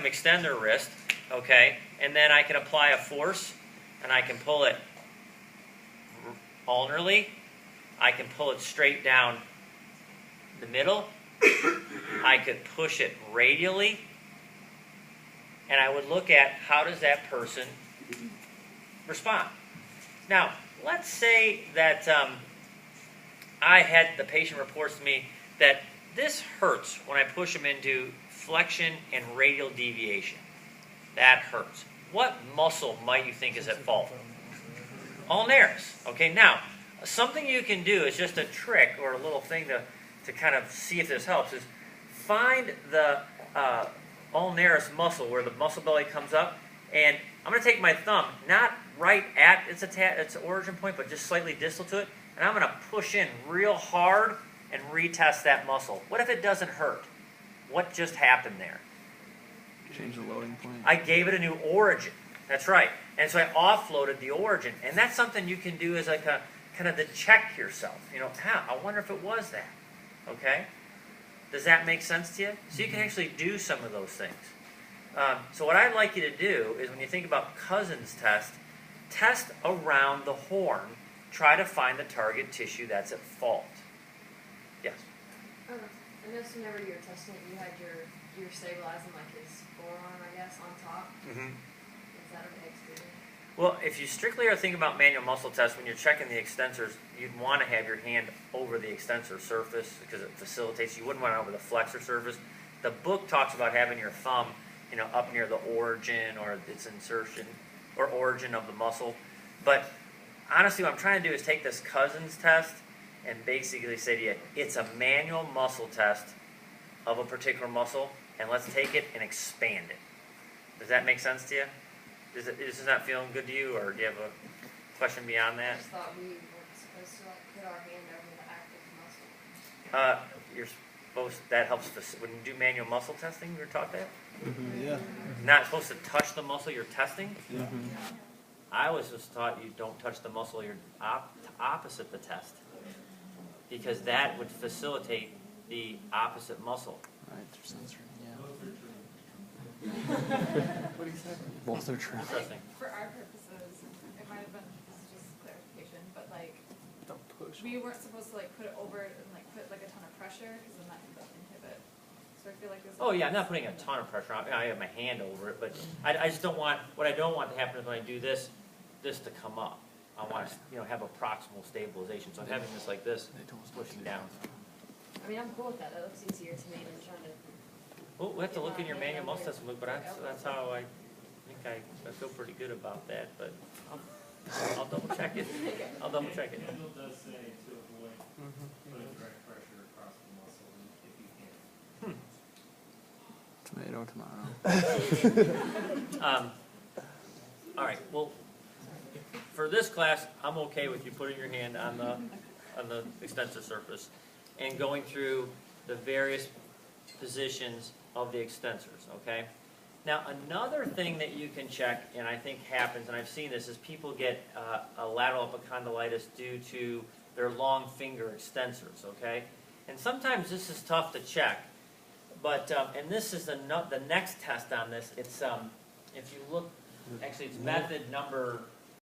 them extend their wrist, okay, and then I can apply a force, and I can pull it ulnarly. I can pull it straight down the middle. I could push it radially, and I would look at how does that person respond. Now, let's say that the patient reports to me that this hurts when I push them into flexion and radial deviation. That hurts. What muscle might you think is at fault? Ulnaris. Okay, now, something you can do is just a trick or a little thing to kind of see if this helps is find the ulnaris muscle where the muscle belly comes up, and I'm going to take my thumb, not right at its origin point, but just slightly distal to it, and I'm going to push in real hard and retest that muscle. What if it doesn't hurt? What just happened there? Change the loading point. I gave it a new origin. That's right. And so I offloaded the origin. And that's something you can do as like a kind of to check yourself. You know, I wonder if it was that. Okay? Does that make sense to you? So you can actually do some of those things. So what I'd like you to do is when you think about Cousins test around the horn. Try to find the target tissue that's at fault. Yes? I noticed whenever you were testing it, you had your stabilizing like his forearm, I guess, on top. Mm-hmm. Is that okay to do? Well, if you strictly are thinking about manual muscle tests, when you're checking the extensors, you'd want to have your hand over the extensor surface because it facilitates. You wouldn't want it over the flexor surface. The book talks about having your thumb, up near the origin or its insertion or origin of the muscle. But honestly, what I'm trying to do is take this Cousins test and basically say to you, it's a manual muscle test of a particular muscle, and let's take it and expand it. Does that make sense to you? Is this not feeling good to you, or do you have a question beyond I that? just thought we weren't supposed to like put our hand over the active muscle. You're supposed, that helps, when you do manual muscle testing, you were taught that? Yeah. Not supposed to touch the muscle you're testing? Yeah. I was just taught you don't touch the muscle you're opposite the test, because that would facilitate the opposite muscle. Right, they're censoring, yeah. What do you say? Both are true. Interesting. For our purposes, it might have been, this is just clarification, but like, Don't push. we weren't supposed to like put it over and like put like a ton of pressure, because then that can inhibit. So I feel like there's. Oh yeah, I'm not putting a ton of pressure on. I have my hand over it, but I just don't want. What I don't want to happen is when I do this to come up. I want to have a proximal stabilization. So I'm having this like this, pushing down. I mean, I'm cool with that. That looks easier to me than trying to. Well, we have to look in your manual muscle test, but that's how I think I feel pretty good about that. But I'll double check it. I'll double check it. Handle does say to avoid putting direct pressure across the muscle if you can. Tomato. All right. Well, for this class, I'm okay with you putting your hand on the extensor surface and going through the various positions of the extensors. Okay. Now, another thing that you can check, and I think happens, and I've seen this, is people get a lateral epicondylitis due to their long finger extensors. Okay. And sometimes this is tough to check, but and this is the next test on this. It's if you look. Actually, it's method number